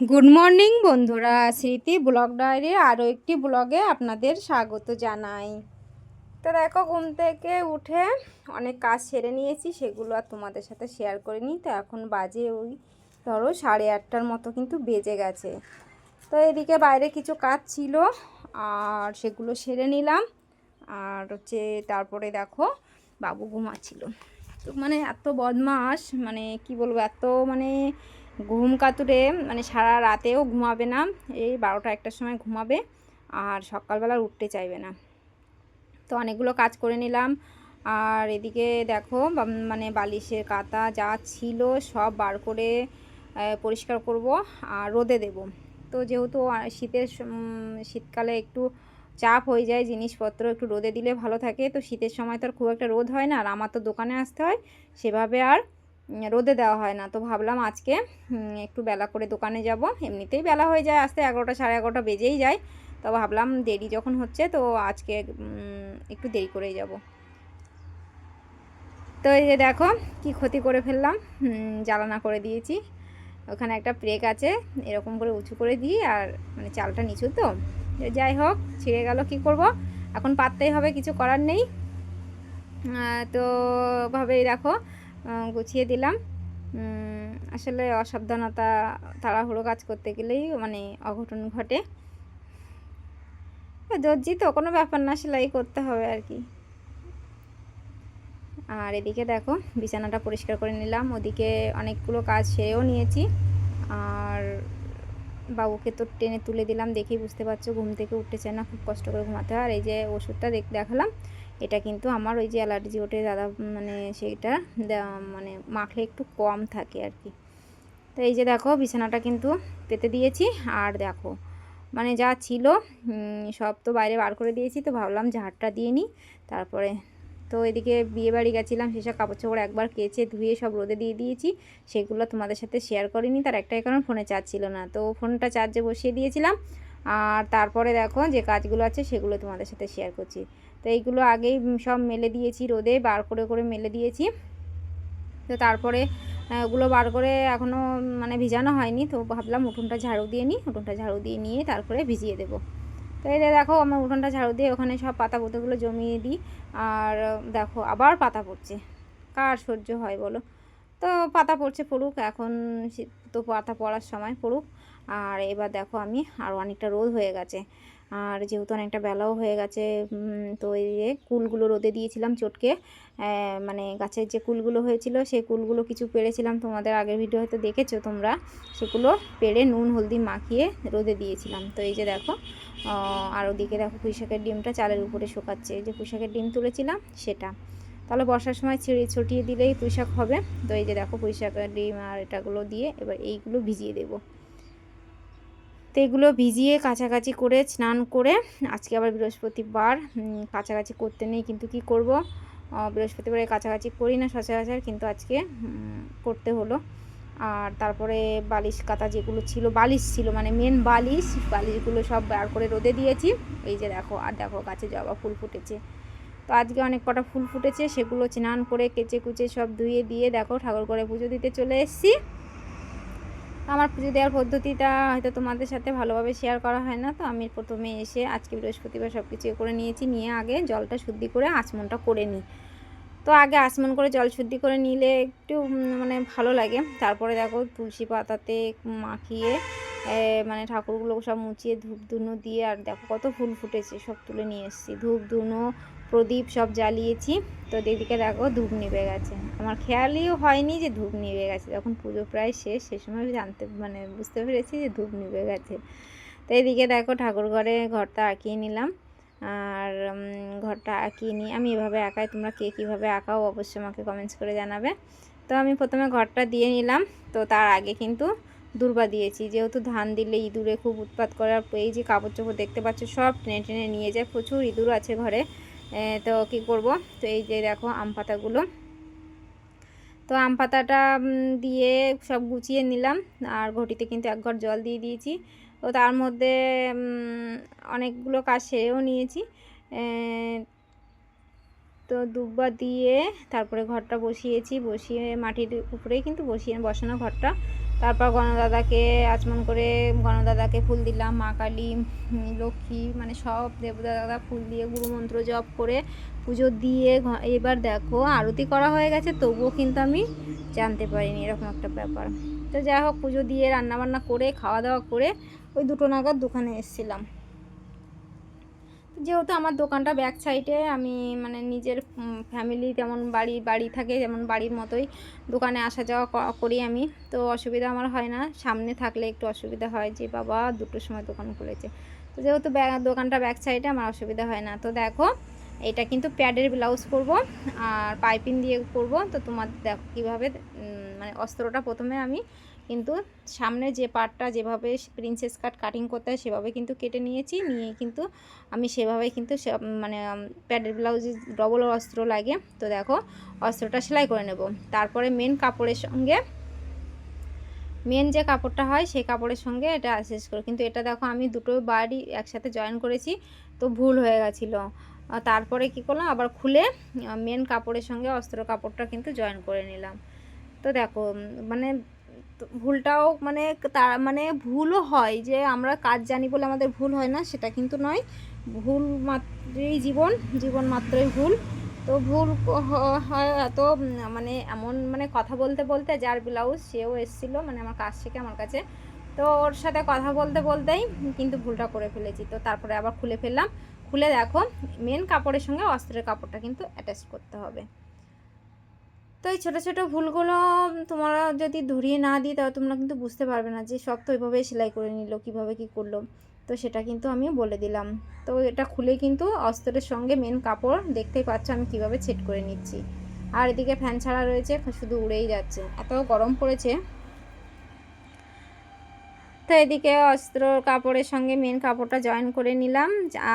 Good morning বন্ধুরা, স্মৃতি blog ডায়েরির আরও একটি ব্লগে আপনাদের স্বাগত জানাই। তো দেখো, ঘুম থেকে উঠে অনেক কাজ সেরে নিয়েছি, সেগুলো আর তোমাদের সাথে শেয়ার করিনি। তো এখন বাজে ওই ধরো 8:30টার মতো কিন্তু বেজে গেছে। তো এদিকে বাইরে কিছু কাজ ছিল আর সেগুলো সেরে নিলাম। আর হচ্ছে তারপরে দেখো বাবু ঘুমাচ্ছিল। তো মানে এত বদমাস, মানে কি বলবো, এত মানে ঘুম কাতুরে, মানে সারা রাতেও ঘুমাবে না। এই 12টা-1টার সময় ঘুমাবে আর সকালবেলা উঠতে চাইবে না। তো অনেকগুলো কাজ করে নিলাম। আর এদিকে দেখো মানে বালিশের কাঁথা যা ছিল সব বার করে পরিষ্কার করব আর রোদে দেব। তো যেহেতু শীতকালে একটু চাপ হয়ে যায়, জিনিসপত্র একটু রোদে দিলে ভালো থাকে। তো শীতের সময় তো আর খুব একটা রোদ হয় না, আর আমার তো দোকানে আসতে হয়, সেভাবে আর রোদে দেওয়া হয় না। তো ভাবলাম আজকে একটু বেলা করে দোকানে যাব। এমনিতেই বেলা হয়ে যায়, আসতে 11টা 11:30 বেজেই যায়। তো ভাবলাম দেরি যখন হচ্ছে তো আজকে একটু দেরি করেই যাব। তো এই যে দেখো কি ক্ষতি করে ফেললাম, জ্বালানা করে দিয়েছি। ওখানে একটা প্রেক আছে, এরকম করে উঁচু করে দিই, আর মানে চালটা নিচু তো যাই হোক ছিঁড়ে গেল, কি করব, এখন পাততেই হবে, কিছু করার নেই। তো ভাবেই দেখো গুছিয়ে দিলাম। আসলে অসাবধানতা, তাড়াহুড়ো কাজ করতে গেলেই মানে অঘটন ঘটে। দর্জি তো কোনো ব্যাপার না, সেলাই করতে হবে আর কি। আর এদিকে দেখো বিছানাটা পরিষ্কার করে নিলাম, ওদিকে অনেকগুলো কাজ সেরেও নিয়েছি। আর বাবুকে তো টেনে তুলে দিলাম, দেখেই বুঝতে পারছো ঘুম থেকে উঠতেছে না, খুব কষ্ট করে ঘুমাতে হয়। আর এই যে ওষুধটা দেখালাম, এটা কিন্তু আমার ওই যে অ্যালার্জি ওঠে দাদা, মানে সেইটা মানে মাখলে একটু কম থাকে আর কি। তো এই যে দেখো বিছানাটা কিন্তু পেতে দিয়েছি। আর দেখো মানে যা ছিল সব তো বাইরে বার করে দিয়েছি। তো ভাবলাম ঝাড়টা দিয়ে নিই তারপরে। তো এদিকে বিয়েবাড়ি গেছিলাম, সেসব কাপড় চোপড় একবার কেচে ধুয়ে সব রোদে দিয়ে দিয়েছি। সেগুলো তোমাদের সাথে শেয়ার করিনি, তার একটাই কারণ ফোনে চার্জ ছিল না, তো ফোনটা চার্জে বসিয়ে দিয়েছিলাম। আর তারপরে দেখো যে কাজগুলো আছে সেগুলো তোমাদের সাথে শেয়ার করছি। তো এইগুলো আগেই সব মেলে দিয়েছি, রোদে বার করে করে মেলে দিয়েছি। তো তারপরে ওগুলো বার করে এখনও মানে ভিজানো হয়নি, তো ভাবলাম উঠোনটা ঝাড়ু দিয়ে নিই, উঠোনটা ঝাড়ু দিয়ে নিয়ে তারপরে ভিজিয়ে দেবো। তো এই দেখো আমার উঠোনটা ঝাড়ু দিয়ে ওখানে সব পাতা পুঁতোগুলো জমিয়ে দিই। আর দেখো আবার পাতা পড়ছে, কার সহ্য হয় বলো। তো পাতা পড়ছে, পড়ুক, এখন তো পাতা পড়ার সময় পড়ুক। আর এবার দেখো আমি আরও অনেকটা রোদ হয়ে গেছে, আর যেহেতু অনেকটা বেলাও হয়ে গেছে, তো এই যে কুলগুলো রোদে দিয়েছিলাম চটকে, মানে গাছের যে কুলগুলো হয়েছিল সেই কুলগুলো কিছু পেড়েছিলাম, তোমাদের আগের ভিডিও হয়তো দেখেছো তোমরা, সেগুলো পেড়ে নুন হলদি মাখিয়ে রোদে দিয়েছিলাম। তো এই যে দেখো আর ওদিকে দেখো পুঁইশাকের ডিমটা চালের উপরে শুকাচ্ছে, যে পুঁইশাকের ডিম তুলেছিলাম সেটা, তাহলে বর্ষার সময় ছড়িয়ে দিলেই পুঁইশাক হবে। তো এই যে দেখো পুঁইশাকের ডিম আর এটাগুলো দিয়ে এবার এইগুলো ভিজিয়ে দেবো। তো এগুলো ভিজিয়ে কাছাকাছি করে স্নান করে, আজকে আবার বৃহস্পতিবার, কাছাকাছি করতে নেই, কিন্তু কি করব, বৃহস্পতিবারে কাছাকাছি করি না সচরাচর, কিন্তু আজকে করতে হলো। আর তারপরে বালিশ কাতা যেগুলো ছিল, বালিশ ছিল মানে মেন বালিশগুলো সব বার করে রোদে দিয়েছি। এই যে দেখো, আর দেখো গাছে জবা ফুল ফুটেছে। তো আজকে অনেক কটা ফুল ফুটেছে, সেগুলো স্নান করে কেচে কুচে সব ধুয়ে দিয়ে দেখো ঠাকুর ঘরে পুজো দিতে চলে এসেছি। আমার পুজো দেওয়ার পদ্ধতিটা হয়তো তোমাদের সাথে ভালোভাবে শেয়ার করা হয় না। তো আমি প্রথমে এসে আজকে বৃহস্পতিবার সব কিছু করে নিয়েছি, নিয়ে আগে জলটা শুদ্ধি করে আচমনটা করে নিই। তো আগে আচমন করে জল শুদ্ধি করে নিলে একটু মানে ভালো লাগে। তারপরে দেখো তুলসী পাতাতে মাখিয়ে মানে ঠাকুরগুলো সব মুছিয়ে ধূপ ধুনো দিয়ে, আর দেখো কত ফুল ফুটেছে, সব তুলে নিয়ে এসেছি, ধূপ ধুনো প্রদীপ সব জ্বালিয়েছি। তো দিদিকে দেখো ধূপ নিভে গেছে, আমার খেয়ালই হয়নি যে ধূপ নিভে গেছে, যখন পুজো প্রায় শেষ সে সময় মানে বুঝতে পেরেছি যে ধূপ নিভে গেছে। তো এদিকে দেখো ঠাকুর ঘরটা আঁকিয়ে নিলাম। আর ঘরটা আঁকিয়ে নিয়ে আমি এভাবে আঁকাই, তোমরা কে কীভাবে আঁকাও অবশ্যই আমাকে কমেন্টস করে জানাবে। তো আমি প্রথমে ঘরটা দিয়ে নিলাম। তো তার আগে কিন্তু দূর্বা দিয়েছি, যেহেতু ধান দিলে ইঁদুরে খুব উৎপাত করে। আর এই যে কাপড় চোপড় দেখতে পাচ্ছ সব টেনে টেনে নিয়ে যায়, প্রচুর ইঁদুর আছে ঘরে। তো কি করব, তো এই যে দেখো আম পাতাগুলো, তো আম পাতাটা দিয়ে সব গুছিয়ে নিলাম। আর ঘটিতে কিন্তু 1 ঘট জল দিয়ে দিয়েছি। তো তার মধ্যে অনেকগুলো কাজ সেরেও নিয়েছি। তো দুব্বা দিয়ে তারপরে ঘরটা বসিয়েছি, বসিয়ে মাটির উপরেই কিন্তু বসানো ঘরটা। তারপর গণদাদাকে আচমন করে গণদাদাকে ফুল দিলাম, মা কালী, লক্ষ্মী, মানে সব দেবদাদা ফুল দিয়ে গুরুমন্ত্র জপ করে পুজো দিয়ে এবার দেখো আরতি করা হয়ে গেছে, তবুও কিন্তু আমি জানতে পারিনি এরকম একটা ব্যাপার। তো যাই হোক, পুজো দিয়ে রান্নাবান্না করে খাওয়া দাওয়া করে ওই 2টো নাগাদ দোকানে এসেছিলাম। যেহেতু আমার দোকানটা ব্যাক সাইডে, আমি মানে নিজের ফ্যামিলি যেমন বাড়ি থাকে, যেমন বাড়ির মতোই দোকানে আসা যাওয়া করি আমি, তো অসুবিধা আমার হয় না। সামনে থাকলে একটু অসুবিধা হয় যে বাবা 2টোর সময় দোকান খুলেছে, তো যেহেতু দোকানটা ব্যাক সাইডে আমার অসুবিধা হয় না। তো দেখো এটা কিন্তু প্যাডের ব্লাউজ করব আর পাইপিং দিয়ে করব। তো তোমার দেখো কীভাবে মানে অস্ত্রটা প্রথমে আমি কিন্তু সামনে যে পার্টটা যেভাবে প্রিন্সেস কাট কাটিং করতে হয় সেভাবে কিন্তু কেটে নিয়েছি, নিয়ে কিন্তু আমি সেভাবে কিন্তু মানে প্যাডের ব্লাউজে ডবল অস্ত্র লাগে। তো দেখো অস্ত্রটা সেলাই করে নেব, তারপরে মেন কাপড়ের সঙ্গে মেন যে কাপড়টা হয় সেই কাপড়ের সঙ্গে এটা অ্যাটাচ করে, কিন্তু এটা দেখো আমি 2টো বাড়ি একসাথে জয়েন করেছি, তো ভুল হয়ে গেছিলো। তারপরে কি করলাম, আবার খুলে মেন কাপড়ের সঙ্গে অস্ত্র কাপড়টা কিন্তু জয়েন করে নিলাম। তো দেখো মানে ভুলটাও মানে মানে ভুলও হয়, যে আমরা কাজ জানি বলে আমাদের ভুল হয় না সেটা কিন্তু নয়, ভুল মাত্রই জীবন মাত্রই ভুল। তো ভুল হয় এত মানে এমন মানে কথা বলতে বলতে যার ব্লাউজ সেও এসেছিলো মানে আমার কাজ শিখে আমার কাছে, তো ওর সাথে কথা বলতে বলতেই কিন্তু ভুলটা করে ফেলেছি। তো তারপরে আবার খুলে ফেললাম, খুলে দেখো মেন কাপড়ের সঙ্গে অস্ত্রের কাপড়টা কিন্তু অ্যাটাচ করতে হবে। তো এই ছোটো ছোটো ভুলগুলো তোমরা যদি ধরিয়ে না দিই তাহলে তোমরা কিন্তু বুঝতে পারবে না যে সব তো ওইভাবে সেলাই করে নিল, কীভাবে কী করলো। তো সেটা কিন্তু আমি বলে দিলাম। তো এটা খুলে কিন্তু অস্ত্রের সঙ্গে মেন কাপড় দেখতেই পাচ্ছ আমি কিভাবে সেট করে নিচ্ছি। আর এদিকে ফ্যান ছাড়া রয়েছে, শুধু উড়েই যাচ্ছে, এত গরম পড়েছে। তো এদিকে অস্ত্র কাপড়ের সঙ্গে মেন কাপড়টা জয়েন করে নিলাম,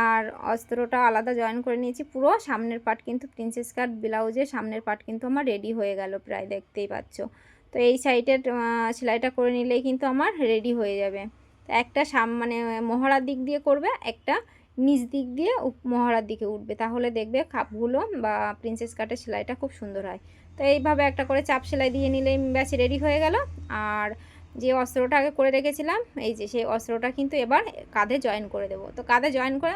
আর অস্ত্রটা আলাদা জয়েন করে নিয়েছি। পুরো সামনের পার্ট কিন্তু প্রিন্সেস কাট ব্লাউজের সামনের পার্ট কিন্তু আমার রেডি হয়ে গেল প্রায়, দেখতেই পাচ্ছ। তো এই সাইডের সেলাইটা করে নিলেই কিন্তু আমার রেডি হয়ে যাবে। তো একটা মানে মহড়ার দিক দিয়ে করবে, একটা নিচ দিক দিয়ে মহড়ার দিকে উঠবে, তাহলে দেখবে কাপগুলো বা প্রিন্সেস কাটের সেলাইটা খুব সুন্দর হয়। তো এইভাবে একটা করে চাপ সেলাই দিয়ে নিলেই ব্যাস রেডি হয়ে গেল। আর যে অস্ত্রটা আগে করে রেখেছিলাম এই যে সেই অস্ত্রটা কিন্তু এবার কাঁধে জয়েন করে দেবো। তো কাঁধে জয়েন করে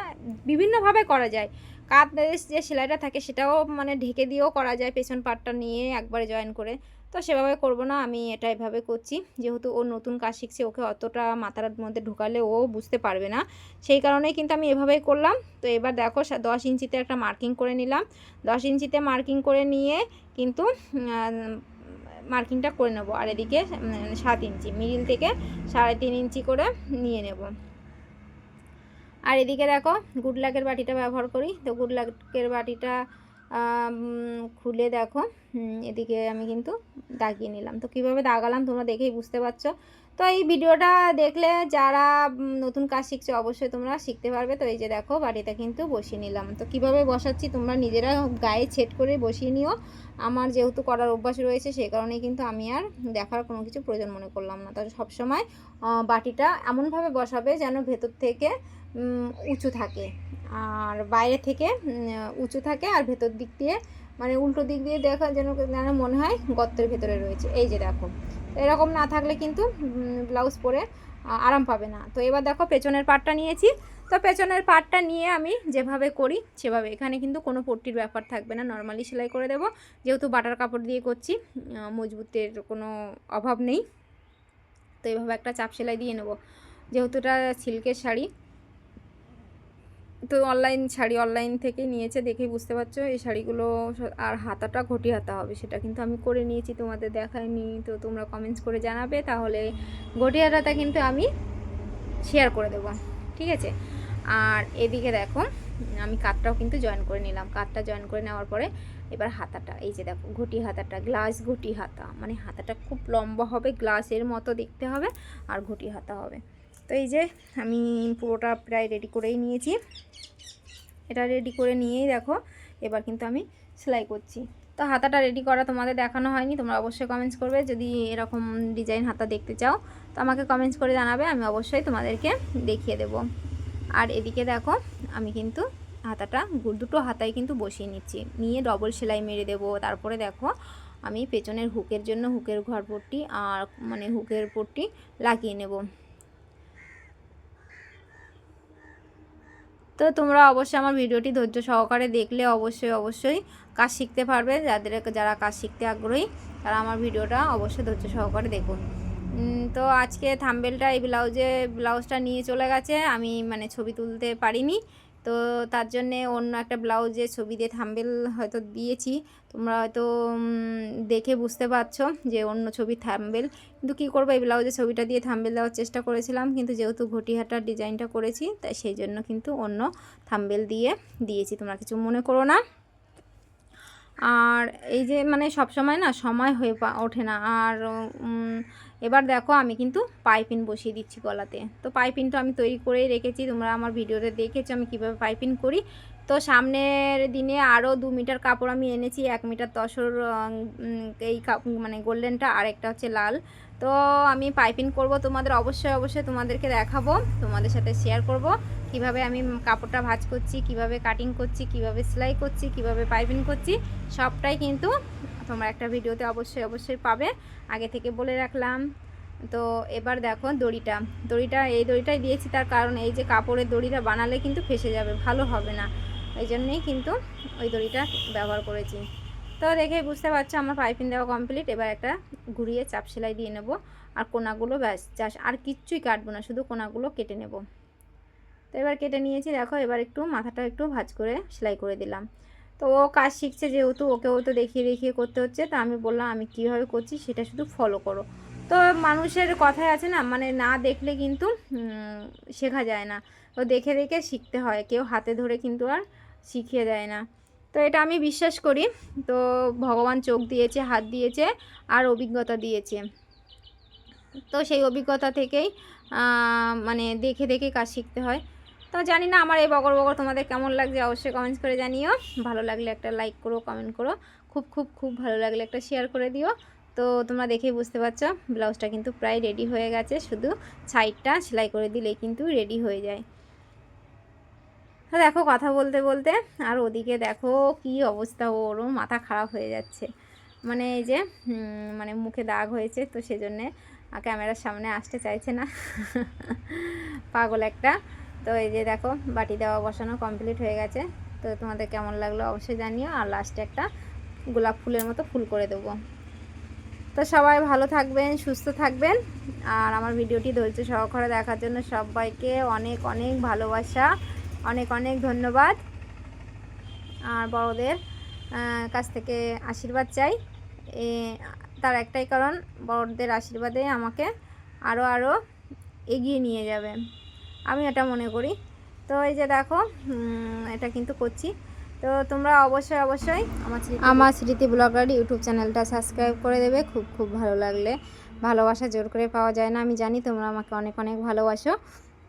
বিভিন্নভাবে করা যায়, কাঁধের যে সেলাইটা থাকে সেটাও মানে ঢেকে দিয়েও করা যায়, পেছন পাটটা নিয়ে একবারে জয়েন করে। তো সেভাবে করব না, আমি এটা এভাবে করছি, যেহেতু ও নতুন কাজ শিখছে, ওকে অতটা মাথার মধ্যে ঢোকালে ও বুঝতে পারবে না, সেই কারণেই কিন্তু আমি এভাবেই করলাম। তো এবার দেখো 10 ইঞ্চিতে একটা মার্কিং করে নিলাম, 10 ইঞ্চিতে মার্কিং করে নিয়ে কিন্তু মার্কিংটা করে নেব। আর এদিকে 7 ইঞ্চি মিডিল থেকে 3.5 ইঞ্চি করে নিয়ে নেব। আর এদিকে দেখো গুড লাকের বাটিটা ব্যবহার করি, তো গুড লাকের বাটিটা খুলে দেখো এদিকে আমি কিন্তু দাগিয়ে নিলাম। তো কীভাবে দাগালাম তোমরা দেখেই বুঝতে পারছো। তো এই ভিডিওটা দেখলে যারা নতুন কাজ শিখছে অবশ্যই তোমরা শিখতে পারবে। তো এই যে দেখো বাটিটা কিন্তু বসিয়ে নিলাম। তো কিভাবে বসাচ্ছি তোমরা নিজেরা গায়ে ছেট করে বসিয়ে নিও, আমার যেহেতু করার অভ্যাস রয়েছে সেই কারণেই কিন্তু আমি আর দেখার কোনো কিছু প্রয়োজন মনে করলাম না। তাহলে সবসময় বাটিটা এমনভাবে বসাবে যেন ভেতর থেকে উঁচু থাকে আর বাইরে থেকে উঁচু থাকে, আর ভেতর দিক দিয়ে মানে উল্টো দিক দিয়ে দেখা যেন মনে হয় গর্তের ভেতরে রয়েছে। এই যে দেখো এরকম না থাকলে কিন্তু ব্লাউজ পরে আরাম পাবে না। তো এবার দেখো পেছনের পাটটা নিয়েছি, তো পেছনের পাটটা নিয়ে আমি যেভাবে করি সেভাবে, এখানে কিন্তু কোনো পট্টির ব্যাপার থাকবে না, নর্মালি সেলাই করে দেব, যেহেতু বাটার কাপড় দিয়ে করছি মজবুতের কোনো অভাব নেই। তো এইভাবে একটা চাপ সেলাই দিয়ে নেব, যেহেতু এটা সিল্কের শাড়ি, তো অনলাইন থেকে নিয়েছে, দেখেই বুঝতে পারছো এই শাড়িগুলো। আর হাতাটা ঘটি হাতা হবে, সেটা কিন্তু আমি করে নিয়েছি, তোমাদের দেখাইনি। তো তোমরা কমেন্টস করে জানাবে, তাহলে ঘটি হাতাটা কিন্তু আমি শেয়ার করে দেবো, ঠিক আছে। আর এদিকে দেখো আমি কাতটাও কিন্তু জয়েন করে নিলাম, কাতটা জয়েন করে নেওয়ার পরে এবার হাতাটা, এই যে দেখো ঘটি হাতাটা গ্লাস ঘটি হাতা, মানে হাতাটা খুব লম্বা হবে, গ্লাসের মতো দেখতে হবে, আর ঘটি হাতা হবে। তো এই যে আমি পুরোটা প্রায় রেডি করেই নিয়েছি, এটা রেডি করে নিয়েই দেখো এবার কিন্তু আমি সেলাই করছি। তো হাতাটা রেডি করা তোমাদের দেখানো হয়নি, তোমরা অবশ্যই কমেন্টস করবে যদি এরকম ডিজাইন হাতা দেখতে চাও, তো আমাকে কমেন্টস করে জানাবে, আমি অবশ্যই তোমাদেরকে দেখিয়ে দেব। আর এদিকে দেখো আমি কিন্তু হাতাটা দুটো হাতায় কিন্তু বসিয়ে নিচ্ছি, নিয়ে ডবল সেলাই মেরে দেবো। তারপরে দেখো আমি পেছনের হুকের জন্য হুকের ঘর পট্টি আর মানে হুকের পট্টি লাগিয়ে নেব। তো তোমরা অবশ্যই আমার ভিডিওটি ধৈর্য সহকারে দেখলে অবশ্যই কাজ শিখতে পারবে। যারা কাজ শিখতে আগ্রহী তারা আমার ভিডিওটা অবশ্যই ধৈর্য সহকারে দেখুন। তো আজকে থাম্বনেলটা এই ব্লাউজটা নিয়ে চলে গেছে, আমি মানে ছবি তুলতে পারিনি, তো তার জন্যে অন্য একটা ব্লাউজে ছবি দিয়ে থাম্বনেল হয়তো দিয়েছি। তোমরা হয়তো দেখে বুঝতে পারছো যে অন্য ছবির থাম্বনেল, কিন্তু কী করবো, এই ব্লাউজের ছবিটা দিয়ে থাম্বনেল দেওয়ার চেষ্টা করেছিলাম, কিন্তু যেহেতু ঘটিহাটার ডিজাইনটা করেছি তাই সেই জন্য কিন্তু অন্য থাম্বনেল দিয়েছি, তোমরা কিছু মনে করো না। আর এই যে মানে সব সময় না সময় হয়ে ওঠে না। আর এবার দেখো আমি কিন্তু পাইপিং বসিয়ে দিচ্ছি গলাতে। তো পাইপিংটা আমি তৈরি করেই রেখেছি, তোমরা আমার ভিডিওতে দেখেছো আমি কীভাবে পাইপিং করি। তো সামনের দিনে আরও 2 মিটার কাপড় আমি এনেছি, 1 মিটার তসর এই মানে গোল্ডেনটা আর একটা হচ্ছে লাল। তো আমি পাইপিং করব, তোমাদের অবশ্যই তোমাদেরকে দেখাবো, তোমাদের সাথে শেয়ার করব কিভাবে আমি কাপড়টা ভাঁজ করছি, কিভাবে কাটিং করছি, কিভাবে সেলাই করছি, কিভাবে পাইপিং করছি, সবটাই কিন্তু তোমরা একটা ভিডিওতে অবশ্যই পাবে, আগে থেকে বলে রাখলাম। তো এবার দেখো দড়িটা এই দড়িটাই দিয়েছি, তার কারণ এই যে কাপড়ের দড়িটা বানালে কিন্তু ফেসে যাবে, ভালো হবে না, এই জন্যেই কিন্তু ওই দড়িটা ব্যবহার করেছি। তো দেখে বুঝতে পারছো আমার পাইপিং দেওয়া কমপ্লিট। এবার একটা ঘুরিয়ে চাপ সেলাই দিয়ে নেব, আর কোনাগুলো ব্যাস আর কিচ্ছুই কাটবো না, শুধু কোনাগুলো কেটে নেব। তো এবার কেটে নিয়েছি, দেখো এবার একটু মাথাটা একটু ভাঁজ করে সেলাই করে দিলাম। তো ও কাজ শিখছে যেহেতু, ওকেও তো দেখিয়ে করতে হচ্ছে, তো আমি বললাম আমি কীভাবে করছি সেটা শুধু ফলো করো। তো মানুষের কথায় আছে না, মানে না দেখলে কিন্তু শেখা যায় না, তো দেখে শিখতে হয়, কেউ হাতে ধরে কিন্তু আর শিখিয়ে দেয় না। তো এটা আমি বিশ্বাস করি। তো ভগবান চোখ দিয়েছে, হাত দিয়েছে, আর অভিজ্ঞতা দিয়েছে, তো সেই অভিজ্ঞতা থেকেই মানে দেখে কাজ শিখতে হয়। তো জানি না আমার এই বগর তোমাদের কেমন লাগছে, অবশ্যই কমেন্টস করে জানিও। ভালো লাগলে একটা লাইক করো, কমেন্ট করো, খুব ভালো লাগলে একটা শেয়ার করে দিও। তো তোমরা দেখেই বুঝতে পারছো ব্লাউজটা কিন্তু প্রায় রেডি হয়ে গেছে, শুধু সাইডটা সেলাই করে দিলেই কিন্তু রেডি হয়ে যায়। তো দেখো কথা বলতে আর ওদিকে দেখো কি অবস্থা, ওরও মাথা খারাপ হয়ে যাচ্ছে, মানে এই যে মানে মুখে দাগ হয়েছে, তো সেজন্যে ক্যামেরার সামনে আসতে চাইছে না পাগল একটা। তো এই যে দেখো বাটি দেওয়া বসানো কমপ্লিট হয়ে গেছে। তো তোমাদের কেমন লাগলো অবশ্যই জানিও, আর লাস্টে একটা গোলাপ ফুলের মতো ফুল করে দেবো। তো সবাই ভালো থাকবেন, সুস্থ থাকবেন, আর আমার ভিডিওটি ধৈর্য সহকারে দেখার জন্য সবাইকে অনেক ভালোবাসা, অনেক ধন্যবাদ। আর বড়দের কাছ থেকে আশীর্বাদ চাই, তার একটাই কারণ, বড়দের আশীর্বাদে আমাকে আরও এগিয়ে নিয়ে যাবে, আমি এটা মনে করি। তো এই যে দেখো এটা কিন্তু করছি। তো তোমরা অবশ্যই আমার স্মৃতি ব্লগার ইউটিউব চ্যানেলটা সাবস্ক্রাইব করে দেবে, খুব ভালো লাগলে। ভালোবাসা জোর করে পাওয়া যায় না, আমি জানি তোমরা আমাকে অনেক ভালোবাসো।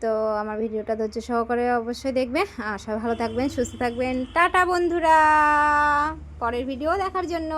তো আমার ভিডিওটা ধৈর্য সহকারে অবশ্যই দেখবে, আর সবাই ভালো থাকবেন, সুস্থ থাকবেন। টাটা বন্ধুরা, পরের ভিডিও দেখার জন্য।